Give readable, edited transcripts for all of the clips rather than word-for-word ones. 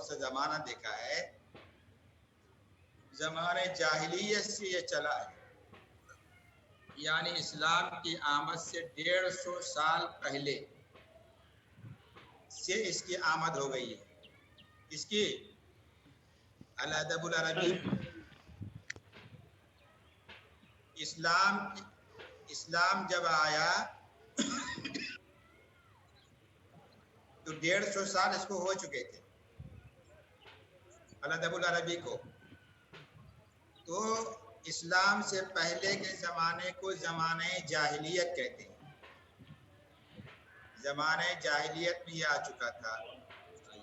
بہت سا زمانہ دیکھا ہے، زمانے جاہلیت سے یہ چلا ہے، یعنی اسلام کی آمد سے 150 سال پہلے سے اس کی آمد ہو گئی ہے۔ اس کی الادب العربی اسلام جب آیا تو 150 سال اس کو ہو چکے تھے الادب العربی کو، تو اسلام سے پہلے کے زمانے کو زمانے جاہلیت کہتے ہیں۔ زمانے جاہلیت میں یہ آ چکا تھا۔ ہاں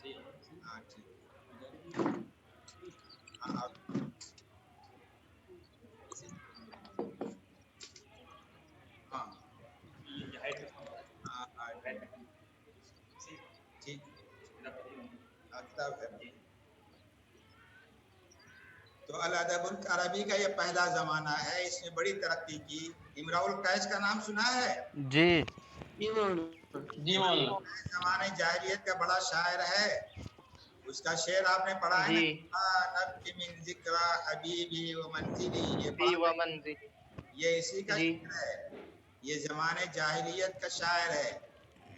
ٹھیک، ہاں ٹھیک ہے۔ تو الادب العربی کا یہ پہلا زمانہ ہے، اس نے بڑی ترقی کی۔ امراء القیس کا نام سنا ہے؟ جی زمانے جاہلیت کا بڑا شاعر ہے، اس کا شعر آپ نے پڑھا ہے نا، نبکی من ذکر حبیبی و منزلی، یہ اسی کا شعر ہے، یہ زمانے جاہلیت کا شاعر ہے،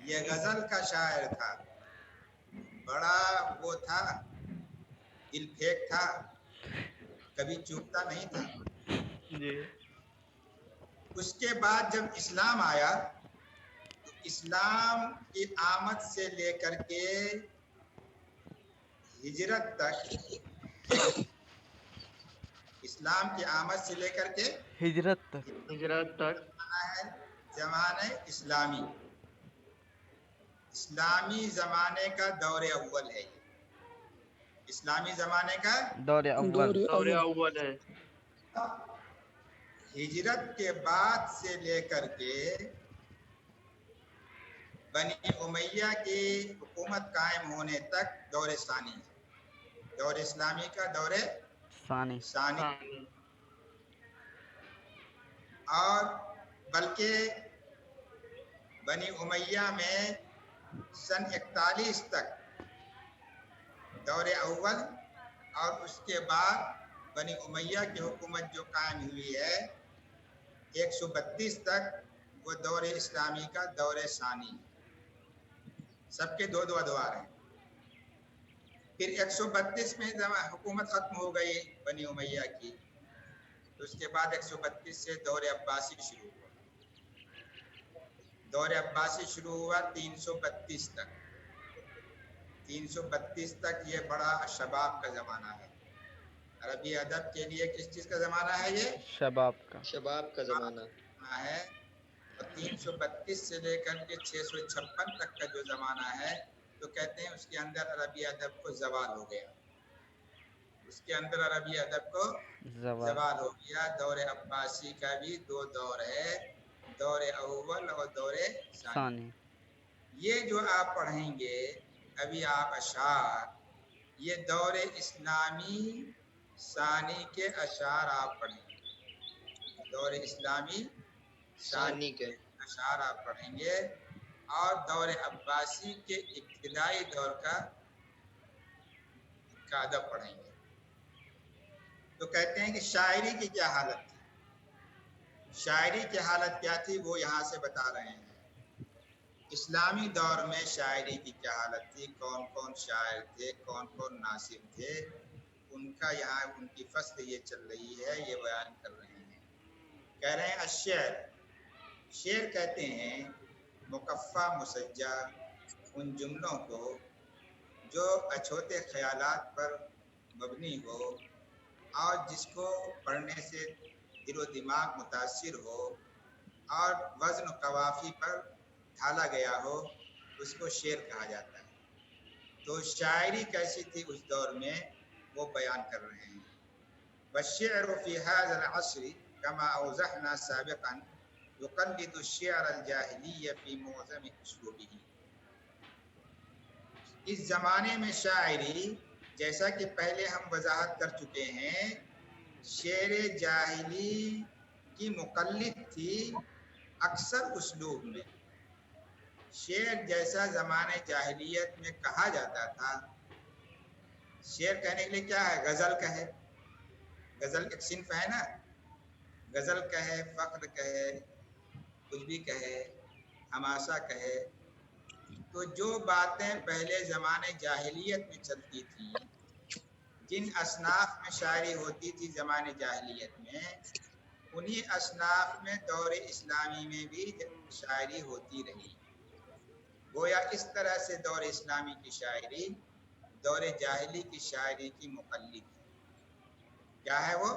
یہ غزل کا شاعر تھا، بڑا وہ تھا، دل پھیک تھا، کبھی چوکتا نہیں تھا۔ اس کے بعد جب اسلام آیا تو اسلام کی آمد سے لے کر کے ہجرت تک، اسلام کی آمد سے لے کر کے ہجرت تک ہے زمانے اسلامی، اسلامی زمانے کا دور اول ہے یہ، اسلامی زمانے کا دور اول ہے۔ ہجرت کے بعد سے لے کر کے بنی امیہ کی حکومت قائم ہونے تک دور ثانی ہے، دور اسلامی کا دور ثانی، اور بلکہ بنی امیہ میں سن 41 تک دور اول، اور اس کے بعد بنی امیہ کی حکومت جو قائم ہوئی ہے 132 تک، وہ دور اسلامی کا دور ثانی ہے، سب کے دو ادوار ہیں۔ پھر 132 میں حکومت ختم ہو گئی بنی امیہ کی، تو اس کے بعد 132 سے دور عباسی شروع ہوا، دور عباسی شروع ہوا 332 تک، 332 تک یہ بڑا شباب کا زمانہ ہے۔ عربی ادب کے لیے کس چیز کا زمانہ ہے؟ یہ شباب کا زمانہ ہے۔ اور 332 سے لے کر کے 656 تک کا جو زمانہ ہے، تو کہتے ہیں اس کے اندر عربی ادب کو زوال ہو گیا، اس کے اندر عربی ادب کو زوال ہو گیا۔ دور عباسی کا بھی دو دور ہے، دور اول اور دور ثانی۔ یہ جو آپ پڑھیں گے ابھی آپ اشعار، یہ دور اسلامی ثانی کے اشعار آپ پڑھیں گے، دور اسلامی ثانی کے اشعار آپ پڑھیں گے، اور دور عباسی کے ابتدائی دور کا ادب پڑھیں گے۔ تو کہتے ہیں کہ شاعری کی کیا حالت تھی، شاعری کی حالت کیا تھی وہ یہاں سے بتا رہے ہیں۔ اسلامی دور میں شاعری کی کیا حالت تھی، کون کون شاعر تھے، کون کون ناصر تھے، ان کا یہاں ان کی فصل یہ چل رہی ہے، یہ بیان کر رہے ہیں۔ کہہ رہے ہیں الشعر، شعر کہتے ہیں مکفّہ مسجع ان جملوں کو جو اچھوتے خیالات پر مبنی ہو، اور جس کو پڑھنے سے دل و دماغ متاثر ہو، اور وزن و قوافی پر ڈھالا گیا ہو، اس کو شعر کہا جاتا ہے۔ تو شاعری کیسی تھی اس دور میں، وہ بیان کر رہے ہیں۔ والشعر فی هذا العصر كما اوضحنا سابقا يقلد الشعر الجاہلی فی معظم اسلوبه۔ اس زمانے میں شاعری، جیسا کہ پہلے ہم وضاحت کر چکے ہیں، شعر جاہلی کی مقلد تھی اکثر اسلوب میں، شعر جیسا زمانے جاہلیت میں کہا جاتا تھا. شعر کہنے کے لیے کیا ہے؟ غزل کہے، غزل ایک صنف ہے نا، غزل کہے، فخر کہے، کچھ بھی کہے، حماسہ کہے. تو جو باتیں پہلے زمانے جاہلیت میں چلتی تھیں، جن اصناف میں شاعری ہوتی تھی زمانے جاہلیت میں، انہی اصناف میں دور اسلامی میں بھی شاعری ہوتی رہی. گویا اس طرح سے دور اسلامی کی شاعری دور جاہلی کی شاعری کی مقلد ہے. کیا ہے وہ؟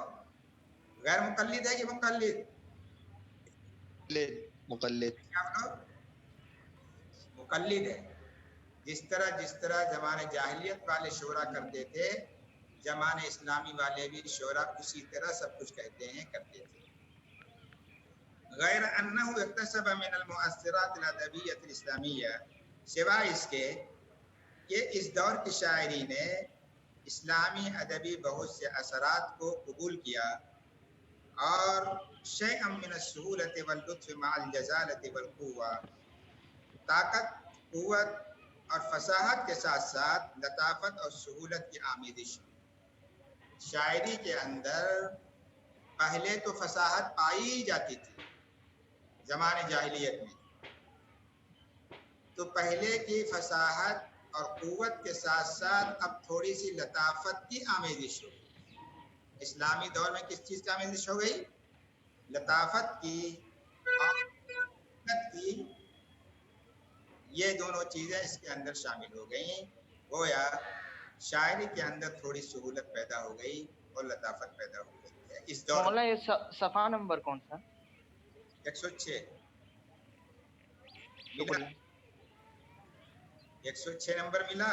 غیر مقلد ہے کہ مقلد؟ مقلد. کیا بولو؟ مقلد ہے. جس طرح زمانے جاہلیت والے شعرا کرتے تھے، زمانے اسلامی والے بھی شعرا اسی طرح سب کچھ کہتے ہیں، کرتے تھے. غیر انہ اکتسب من المؤثرات الادبیۃ الاسلامیہ، سوائے اس کے کہ اس دور کی شاعری نے اسلامی ادبی بہت سے اثرات کو قبول کیا، اور شیئا من السہولۃ واللطف مع الجزالۃ والقوہ، طاقت، قوت اور فصاحت کے ساتھ ساتھ لطافت اور سہولت کی آمیزش. شاعری کے اندر پہلے تو فصاحت پائی جاتی تھی زمانے جاہلیت میں، تو پہلے کی فصاحت اور قوت کے ساتھ ساتھ اب تھوڑی سی لطافت کی آمیزش ہو گئی. اسلامی دور میں کس چیز کی آمیزش ہو گئی؟ لطافت کی اور قوت کی. یہ دونوں چیزیں اس کے اندر شامل ہو گئیں. گویا شاعری کے اندر تھوڑی سہولت پیدا ہو گئی اور لطافت پیدا ہو گئی ہے اس دور مولانا یہ صفحہ نمبر کون سا؟ 106 شکریہ. ملا، 106 نمبر ملا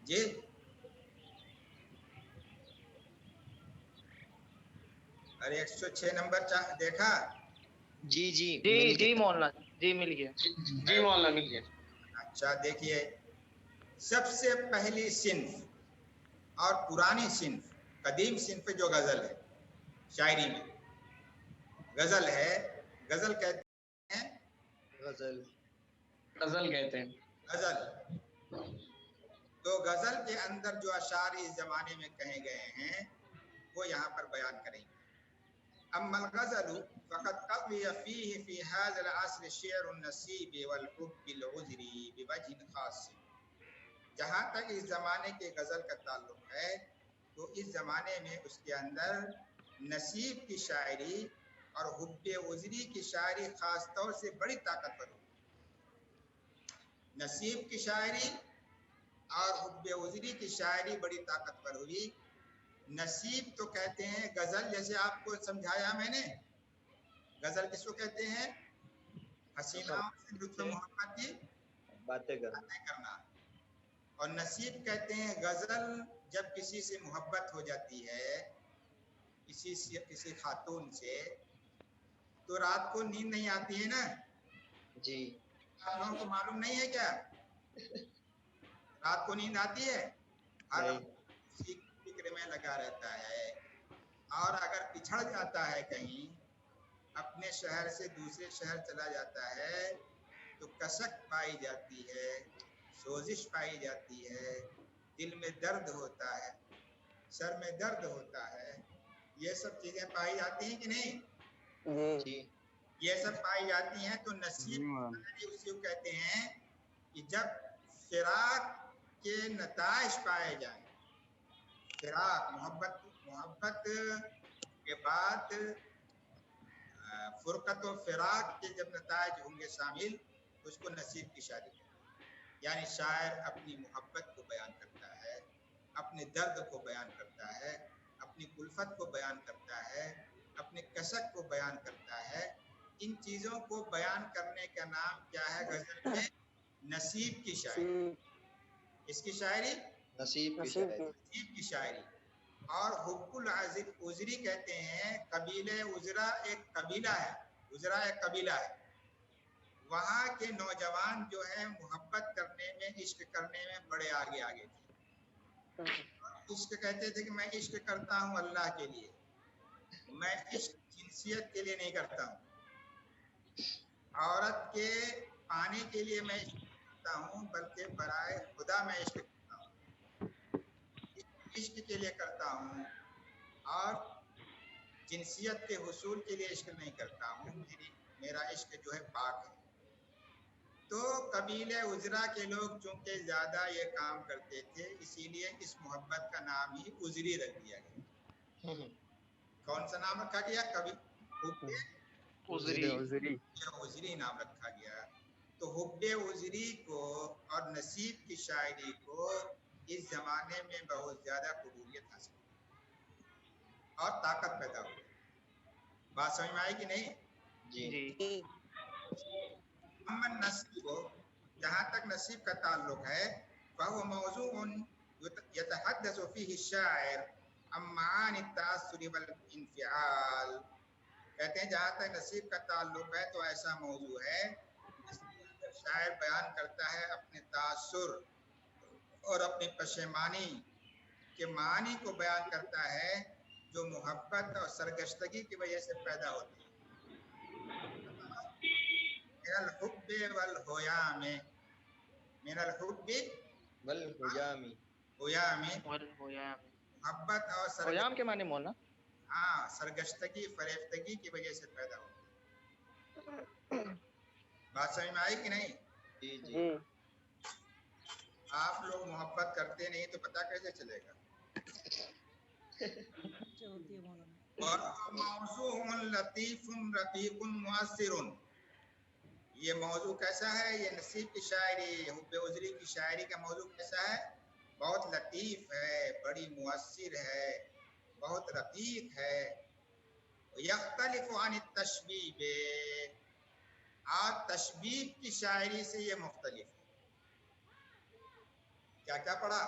جی. ارے 106 نمبر دیکھا؟ جی جی جی مولانا جی مل گیا. جی مولانا مل گیا. اچھا دیکھیے، سب سے پہلی صنف اور پرانی صنف، قدیم صنف جو غزل ہے شاعری میں، غزل ہے. غزل کہتے ہیں، غزل کہتے ہیں. غزل. تو غزل کے اندر جو اشعار اس زمانے میں کہے گئے ہیں وہ یہاں پر بیان کریں گے. اما الغزل فقد قضی فیہ فی هذا العصر شعر النصیب والحب العذری بوجہ خاص. جہاں تک اس زمانے کے غزل کا تعلق ہے تو اس زمانے میں اس کے اندر نصیب کی شاعری اور حب عذری کی شاعری خاص طور سے بڑی طاقتور ہوئی. نصیب کی شاعری اور حب عذری کی شاعری بڑی طاقتور ہوئی. نصیب تو کہتے ہیں غزل، جیسے آپ کو سمجھایا میں نے، غزل کس کو کہتے ہیں؟ حسیناؤں سے لطف محبت کی باتیں کرنا. اور نصیب کہتے ہیں غزل جب کسی سے محبت ہو جاتی ہے، کسی خاتون سے، تو رات کو نیند نہیں آتی ہے نا. جی. آپ لوگوں کو معلوم نہیں ہے کیا رات کو نیند آتی ہے؟ ہر اسی فکر میں لگا رہتا ہے. اور اگر پچھڑ جاتا ہے کہیں، اپنے شہر سے دوسرے شہر چلا جاتا ہے، تو کسک پائی جاتی ہے، سوزش پائی جاتی ہے، دل میں درد ہوتا ہے، سر میں درد ہوتا ہے. یہ سب چیزیں پائی جاتی ہیں کہ نہیں؟ جی. یہ سب پائی جاتی ہیں. تو نصیب اسی کو کہتے ہیں کہ جب فراق کے نتائج پائے جائیں، فراق محبت کے بعد فرقت و فراق کے جب نتائج ہوں گے شامل، تو اس کو نصیب کی شاعری کہتے ہیں. یعنی شاعر اپنی محبت کو بیان کرتا ہے، اپنے درد کو بیان کرتا ہے، اپنی الفت کو بیان کرتا ہے، اپنے کسک کو بیان کرتا ہے. ان چیزوں کو بیان کرنے کا نام کیا ہے غزل میں؟ نصیب کی شاعری. اس کی شاعری نصیب کی شاعری. اور حب العذری کہتے ہیں، قبیلہ عذرا ایک قبیلہ ہے، عذرا ایک قبیلہ ہے. وہاں کے نوجوان جو ہیں محبت کرنے میں، عشق کرنے میں بڑے آگے تھے. عشق کہتے تھے کہ میں عشق کرتا ہوں اللہ کے لیے، میں عشق جنسیت کے لیے نہیں کرتا ہوں. عورت کے پانے کے لیے میں عشق کرتا ہوں بلکہ برائے خدا میں عشق کرتا ہوں، عشق کے لیے کرتا ہوں اور جنسیت کے حصول کے لیے عشق نہیں کرتا ہوں، میرا عشق جو ہے پاک ہے۔ تو قبیلے عذرا کے لوگ چونکہ زیادہ یہ کام کرتے تھے اسی لیے اس محبت کا نام ہی عذری رکھ دیا گیا۔ کون سا نام رکھا گیا؟ کبھی عذری عذری نام رکھا گیا۔ تو حب عذری کو اور نصیب کی شاعری کو اس زمانے میں بہت زیادہ قبولیت حاصل ہوئی اور طاقت پیدا ہوئی۔ بات سمجھ میں آئی کہ نہیں؟ جی جی اما نصیب، جہاں تک نصیب کا تعلق ہے فهو موضوع يتحدث فيه الشاعر عن معاني التأثر والانفعال۔ کہتے ہیں جہاں تک نصیب کا تعلق ہے تو ایسا موضوع ہے جس کے اندر شاعر بیان کرتا ہے اپنے تاثر اور اپنی پشیمانی کے معنی کو بیان کرتا ہے جو محبت اور سرگشتگی کی وجہ سے پیدا ہوتی ہے۔ من الحب والہیام، من الحب والحجام، ہویام، والہیام، محبت اور ہویام کے معنی مولانا؟ سرگشتگی فریفتگی کی وجہ سے پیدا ہوتی ہے۔ بات سمجھ میں آئی کہ نہیں؟ جی جی آپ لوگ محبت کرتے نہیں تو پتہ کیسے چلے گا؟ اور موضوع لطیف رقیق مؤثر، یہ موضوع کیسا ہے؟ یہ نصیب کی شاعری، حب عذری کی شاعری کا موضوع کیسا ہے؟ بہت لطیف ہے، بڑی مؤثر ہے، بہت رقیق ہے۔ یختلف عن التشبیب، اور تشبیب کی شاعری سے یہ مختلف ہے۔ کیا کیا پڑھا؟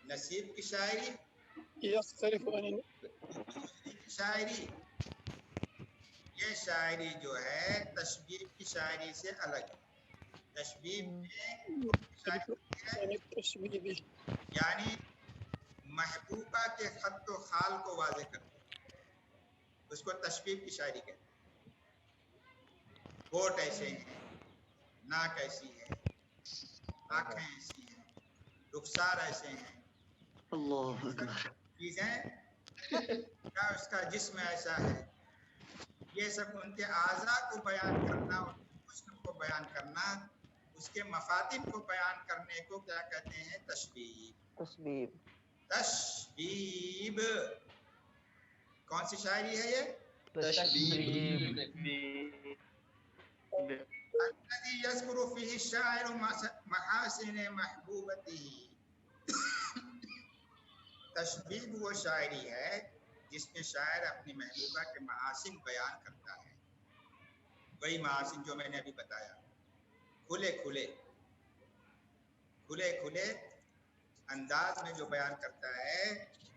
نصیب کی شاعری، یختلف عن شاعری، یہ شاعری جو ہے تشبیب کی شاعری سے الگ ہے۔ تشبیب میں التشبیب، یعنی محبوبہ کے خط و خال کو واضح کرتے ہیں، اس کو تشبیب کی شاعری کہتے ہیں۔ ہوٹ ایسے ہیں، ناک ایسی ہے، آنکھیں ایسی ہیں، رخسار ایسے ہیں، اللہ اکبر، چیزیں کیا اس کا جسم ایسا ہے، یہ سب ان کے اعضاء کو بیان کرنا، ان کے حسن کو بیان کرنا، اس کے مفاتن کو بیان کرنے کو کیا کہتے ہیں؟ تشبیب۔ تشبیب کون سی شاعری ہے یہ؟ تشبیب، الذي يذكر فيه الشاعر محاسن محبوبته۔ تشبیب وہ شاعری ہے جس میں شاعر اپنی محبوبہ کے محاسن بیان کرتا ہے، وہی محاسن جو میں نے ابھی بتایا، کھلے کھلے کھلے کھلے انداز میں جو بیان کرتا ہے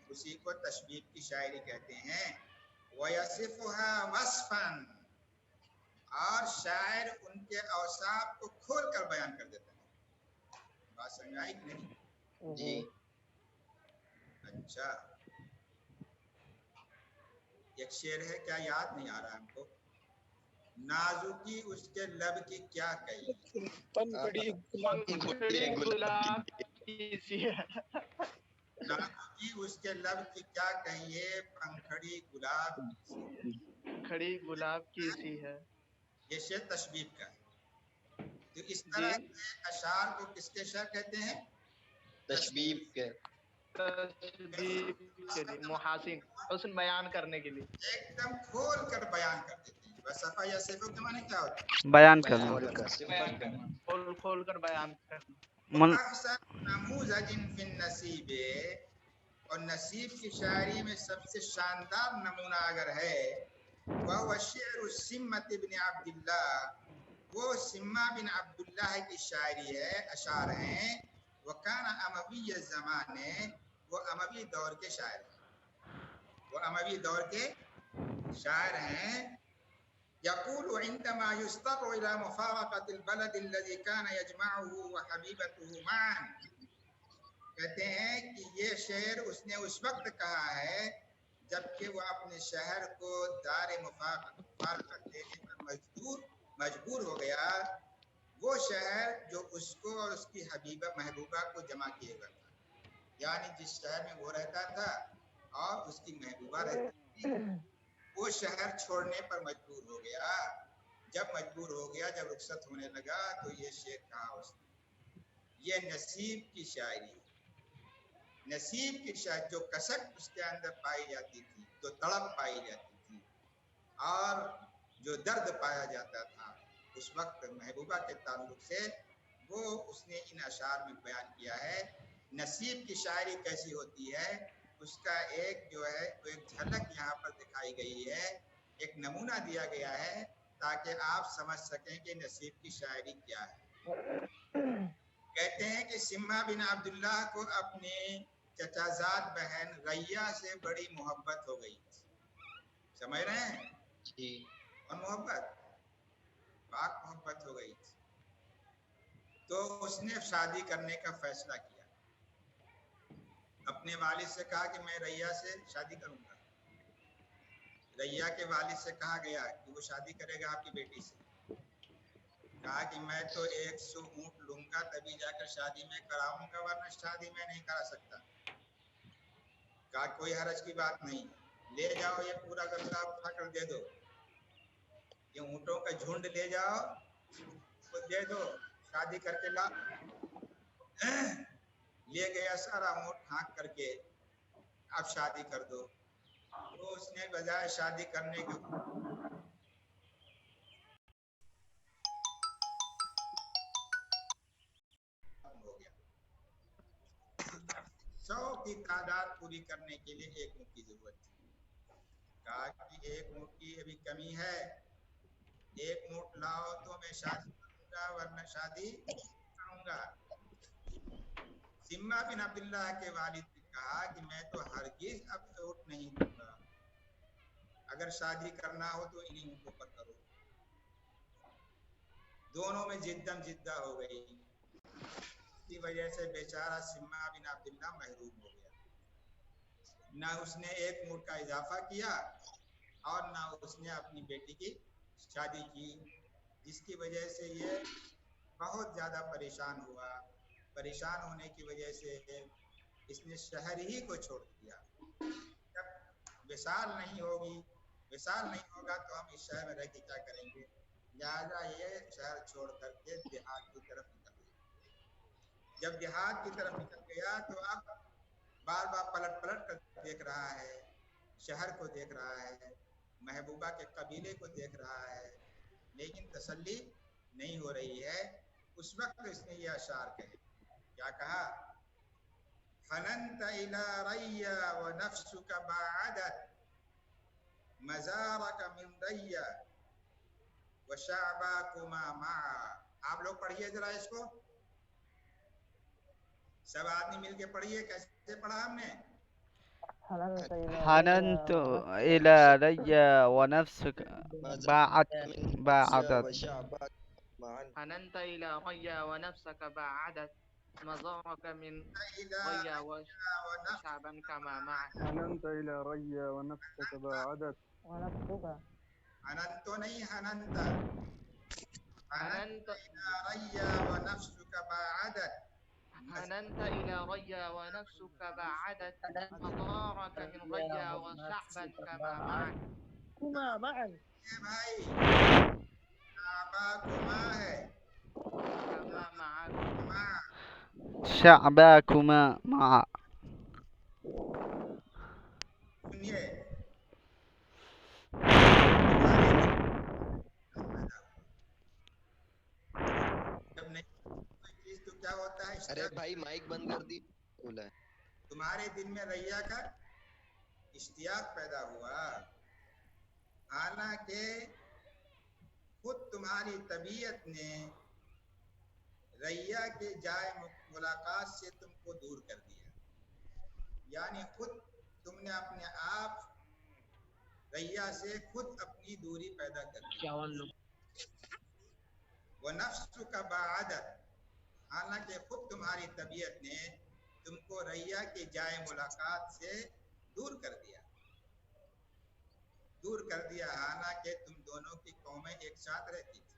اسی کو تشبیب کی شاعری کہتے ہیں۔ وَيَصِفُهَا وَصْفًا، اور شاعر ان کے اوصاف کو کھول کر بیان کر دیتا ہے۔ بات سمجھ آئی کہ نہیں؟ جی اچھا، ایک شعر ہے، کیا یاد نہیں آ رہا ہم کو؟ نازکی اس کے لب کی کیا کہی، پنکھڑی گلاب کی سی ہے، نازکی اس کے لب کی کیا کہیے، پنکھڑی گلاب کی سی ہے۔ کھڑی گلاب کی سی ہے۔ یہ شعر تشبیب کا ہے۔ تو اس طرح کے اشعار کو کس کے شعر کہتے ہیں؟ تشبیب کے، تشبیب کے لیے، محاسن، حسن بیان کرنے کے لیے ایک دم کھول کر بیان کر دیتے ہیں۔ وصفہ یا صفہ کے معنی کیا ہوتا ہے؟ بیان بیان کرنا، کرنا، صفت کرنا۔ کھول کر بیان کرنا۔ احسن نموذج فی النصیب، اور نصیب کی شاعری میں سب سے شاندار نمونہ اگر ہے وہ شعر سمت بن عبداللہ، وہ سمہ بن عبداللہ کی شاعری ہے، اشعار ہیں۔ وکان اموی زمانے، وہ اموی دور کے شاعر ہیں، وہ اموی دور کے شاعر ہیں۔ یقول عندما یضطر الى مفارقة البلد الذي كان يجمعه وحبيبته معا، کہتے ہیں کہ یہ شعر اس نے اس وقت کہا ہے جبکہ وہ اپنے شہر کو دار مفارقت دینے پر مجبور مجبور ہو گیا وہ شہر جو اس کو اور اس کی محبوبہ کو جمع کیے گا تھا، یعنی جس شہر میں وہ رہتا تھا اور اس کی محبوبہ رہتی تھی، وہ شہر چھوڑنے پر مجبور ہو گیا۔ جب مجبور ہو گیا، جب رخصت ہونے لگا تو یہ شعر کہا اس نے، یہ نصیب کی شاعری، نصیب کی شاعری، جو کسک اس کے اندر پائی جاتی تھی، جو تڑپ پائی جاتی تھی اور جو درد پایا جاتا تھا اس وقت محبوبہ کے تعلق سے، وہ اس نے ان اشعار میں بیان کیا ہے۔ نصیب کی شاعری کیسی ہوتی ہے اس کا ایک جو ہے ایک جھلک یہاں پر دکھائی گئی ہے، ایک نمونہ دیا گیا ہے تاکہ آپ سمجھ سکیں کہ نصیب کی شاعری کیا ہے۔ کہتے ہیں کہ سمہ بن عبداللہ کو اپنے چچا زاد بہن غیہ سے بڑی محبت ہو گئی، سمجھ رہے ہیں؟ جی اور محبت پاک محبت ہو گئی، تو اس نے شادی کرنے کا فیصلہ کیا، اپنے والد سے کہا کہ میں ریہ سے شادی کروں گا۔ ریہ کے والد سے کہا گیا کہ وہ شادی کرے گا آپ کی بیٹی سے، کہا کہ میں تو 100 اونٹ لوں گا تبھی جا کر شادی میں کراؤں گا، ورنہ شادی میں نہیں کرا سکتا۔ کہا کوئی حرج کی بات نہیں، لے جاؤ یہ پورا گملہ اٹھا کر دے دو، یہ اونٹوں کا جھنڈ لے جاؤ وہ دے دو، شادی کر کے لا۔ لے گیا سارا اونٹ ہانک کر کے، اب شادی کر دو۔ تو اس نے بجائے شادی کرنے کے ہو گیا، 100 کی تعداد پوری کرنے کے لیے 1 اونٹ کی ضرورت تھی۔ کہا کہ 1 اونٹ کی ابھی کمی ہے، 1 اونٹ لاؤ تو میں شادی کروں گا ورنہ شادی کروں گا۔ سمہ بن عبداللہ کے والد نے کہا کہ میں تو ہرگز اب اونٹ نہیں دوں گا، اگر شادی کرنا ہو تو انہی اونٹوں پر کرو۔ دونوں میں جدم جدہ ہو گئی، اس کی وجہ سے بیچارہ سمہ بن عبداللہ محروم ہو گیا، نہ اس نے 1 اونٹ کا اضافہ کیا اور نہ اس نے اپنی بیٹی کی شادی کی، جس کی وجہ سے یہ بہت زیادہ پریشان ہوا۔ پریشان ہونے کی وجہ سے اس نے شہر ہی کو چھوڑ دیا۔ جب وصال نہیں ہوگی، وصال نہیں ہوگا تو ہم اس شہر میں رہ کے کیا کریں گے، لہٰذا یہ شہر چھوڑ کر کے دیہات کی طرف نکل گیا۔ جب دیہات کی طرف نکل گیا تو اب بار بار پلٹ پلٹ کر دیکھ رہا ہے، شہر کو دیکھ رہا ہے، محبوبہ کے قبیلے کو دیکھ رہا ہے، لیکن تسلی نہیں ہو رہی ہے۔ اس وقت اس نے یہ اشعار کہے، کیا کہا؟ حننت إلى ريا ونفسك باعدت مزارك من ريا وشعباكما معا۔ آپ لوگ پڑھیے ذرا اس کو، سب آدمی مل کے پڑھیے، کیسے پڑھا ہم نے؟ حننت إلى ريا ونفسك باعدت وشعبك معا حننت إلى ريا ونفسك بعدت مزارك من ريا وشعبا كما معك حننت إلى ريا ونفسك باعدت حننت نہیں حننت، حننت إلى ريا ونفسك باعدت، حننت إلى ريا ونفسك بعدت مطارك من ريا وشعبا كما معك كما معا اے بھائی شعباكما ہے، كما معك شعباكما معا۔ سنیے جب نہیں کوئی چیز تو کیا ہوتا ہے، ارے بھائی مائک بند کر دی بولا ہے۔ تمہارے دل میں ریا کا اشتیاق پیدا ہوا، حالانکہ خود تمہاری طبیعت نے ریا کے جائے ملاقات سے تم کو دور کر دیا، یعنی خود تم نے اپنے آپ ریا سے خود اپنی دوری پیدا کر دی۔ وَنَفْسُكَ بَعَدَتْ، حالانکہ خود تمہاری طبیعت نے تم کو ریا کے جائے ملاقات سے دور کر دیا، دور کر دیا، حالانکہ تم دونوں کی قومیں ایک ساتھ رہتی تھی۔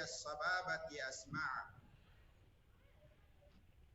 as-sababati asma'।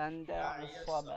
انداع الصبا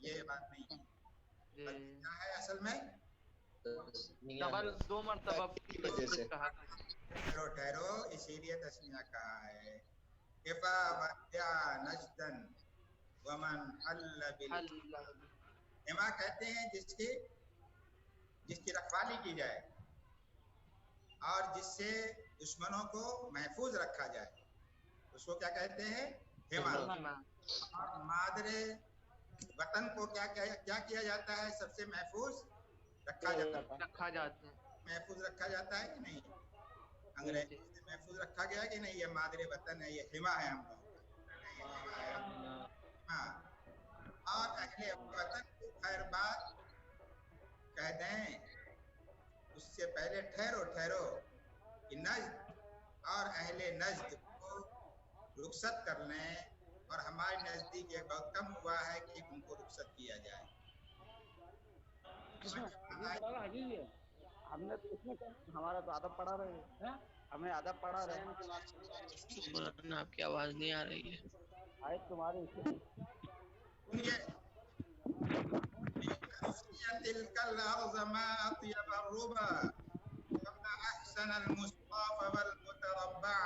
یہ بات نہیں ہے. جی بلکہ کیا ہے اصل میں؟ ڈبل 2 مرتبہ کی وجہ سے کہا. ٹھہرو اسی لیے تسمیہ کہا ہے. کفا بدع نجدن ومن حل بال حل حما کہتے ہیں جس کی رکھوالی کی جائے اور جس سے دشمنوں کو محفوظ رکھا جائے اس کو کیا کہتے ہیں؟ حما. اور مادر وطن کو کیا کیا جاتا ہے؟ سب سے محفوظ رکھا جاتا ہے. محفوظ رکھا جاتا ہے کہ نہیں؟ انگریز سے محفوظ رکھا گیا کہ نہیں؟ یہ مادر وطن ہے، یہ حما ہے ہم لوگوں کا. اور اہل وطن کو خیر بات کہہ دیں اس سے پہلے ٹھہرو کہ نجد اور اہل نجد کو رخصت کر لیں، اور ہمارے نزدیک یہ بہت کم ہوا ہے کہ ان کو رخصت کیا جائے. ہم نے تو اس میں ہمارا تو ادب پڑھا رہے ہیں، ہمیں ادب پڑھا رہے ہیں. آپ کی آواز نہیں آ رہی ہے. آئے تمہارے تلك الأرض ما أطيب الربا وما أحسن المصطفى والمتربع.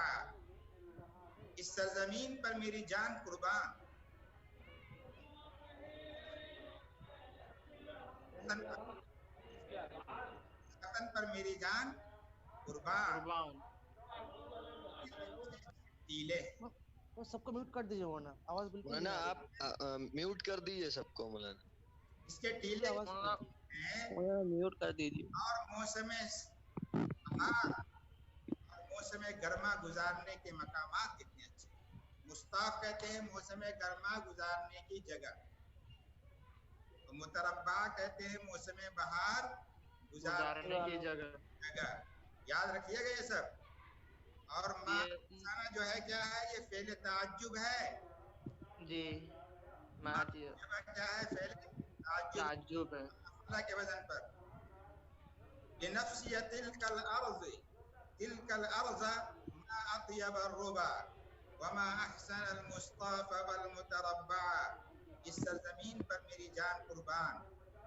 اس سرزمین پر میری جان قربان، وطن پر میری جان قربان. تیلے سب کو میوٹ کر دیجیے ورنہ آواز بالکل مولانا آپ میوٹ کر دیجیے سب کو مولانا. اس کے ٹیلے ہیں میوٹ کر دیجیے. اور موسم بہار اور موسم گرما گزارنے کے مقامات کتنے اچھے. مصطاف کہتے ہیں موسم گرما گزارنے کی جگہ، متربع کہتے ہیں موسم بہار گزارنے کی جگہ. یاد رکھیے گا یہ سب. اور مانا جو ہے کیا ہے؟ یہ فعل تعجب ہے. جی کیا ہے؟ فعل تعجب ہے اللہ کے وزن پر. لنفسی تلك الارض ما اطيب الربا وما احسن المصطفى والمتربع. اس سرزمین پر میری جان قربان،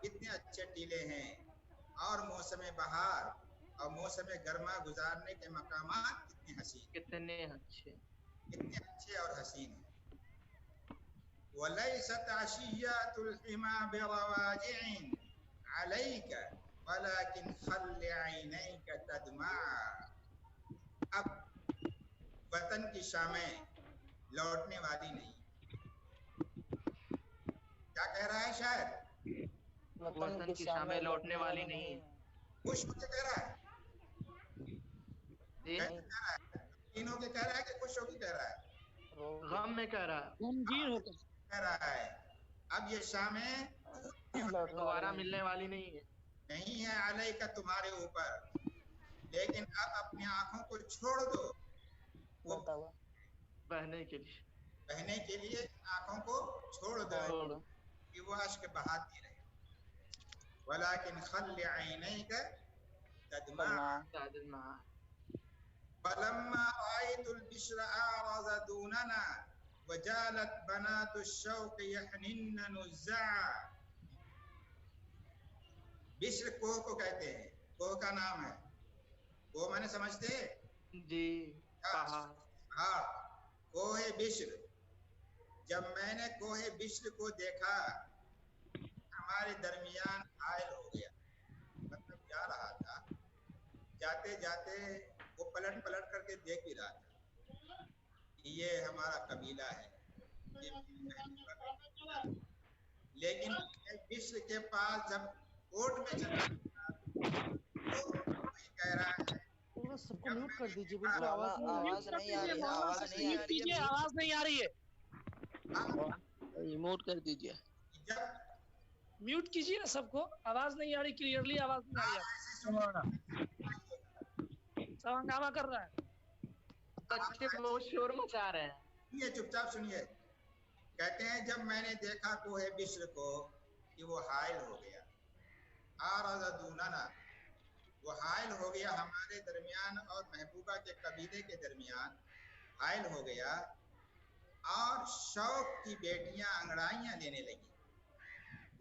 کتنے اچھے ٹیلے ہیں، اور موسم بہار اور موسم گرما گزارنے کے مقامات کتنے حسین، کتنے اچھے اور حسین ہیں. وَلَيْسَتْ عَشِيَّاتُ الْحِمَى بِرَوَاجِعٍ عَلَيْكَ وَلَكِنْ خَلِّ عَيْنَيْكَ تَدْمَعَ. اب وطن کی شامیں لوٹنے والی نہیں. کیا کہہ رہا ہے شاعر؟ وطن کی شامیں لوٹنے والی نہیں. خوش ہو کے کہہ رہا ہے، تینوں کے کہہ رہا ہے کہ خوش ہو کے کہہ رہا ہے؟ غم میں کہہ رہا ہے، غمگین ہو کر کہہ رہا ہے اب یہ شامیں دوبارہ ملنے والی نہیں ہے. نہیں ہے علیہ کا تمہارے اوپر، لیکن اب اپنی آنکھوں کو چھوڑ دو بہنے کے لیے آنکھوں کو چھوڑ دو کہ وہ اشک بہاتی رہے. ولیکن خل عینیک تدمع. فلما رأيت البشر أعرض دوننا وجالت بنات الشوق يحنن نزعا. بشر کوہ کو کہتے ہیں، کوہ کا نام ہے. کوہ میں نے سمجھتے جی ہاں کوہ بشر. جب میں نے کوہ بشر کو دیکھا ہمارے درمیان حائل ہو گیا. مطلب جا رہا تھا، جاتے جاتے وہ پلٹ کر کے دیکھ بھی رہا تھا کہ یہ ہمارا قبیلہ ہے، لیکن بشر کے پاس جب کوٹ میں چلا تو کہہ رہا ہے سب کو میوٹ کر دیجیے، بالکل آواز نہیں آ رہی ہے. آواز نہیں آ رہی ہے. میوٹ کر دیجیے، جب میوٹ کیجیے نا سب کو، آواز نہیں آ رہی، کلیئرلی آواز نہیں آ رہی ہے. سب ہنگامہ کر رہا ہے، بچے بہت شور مچا رہے ہیں. یہ چپ چاپ سنیے. کہتے ہیں جب میں نے دیکھا کوہ بشر کو کہ وہ حائل ہو گیا، آرز دوننا، وہ حائل ہو گیا ہمارے درمیان اور محبوبہ کے قبیلے کے درمیان حائل ہو گیا، اور شوق کی بیٹیاں انگڑائیاں لینے لگی.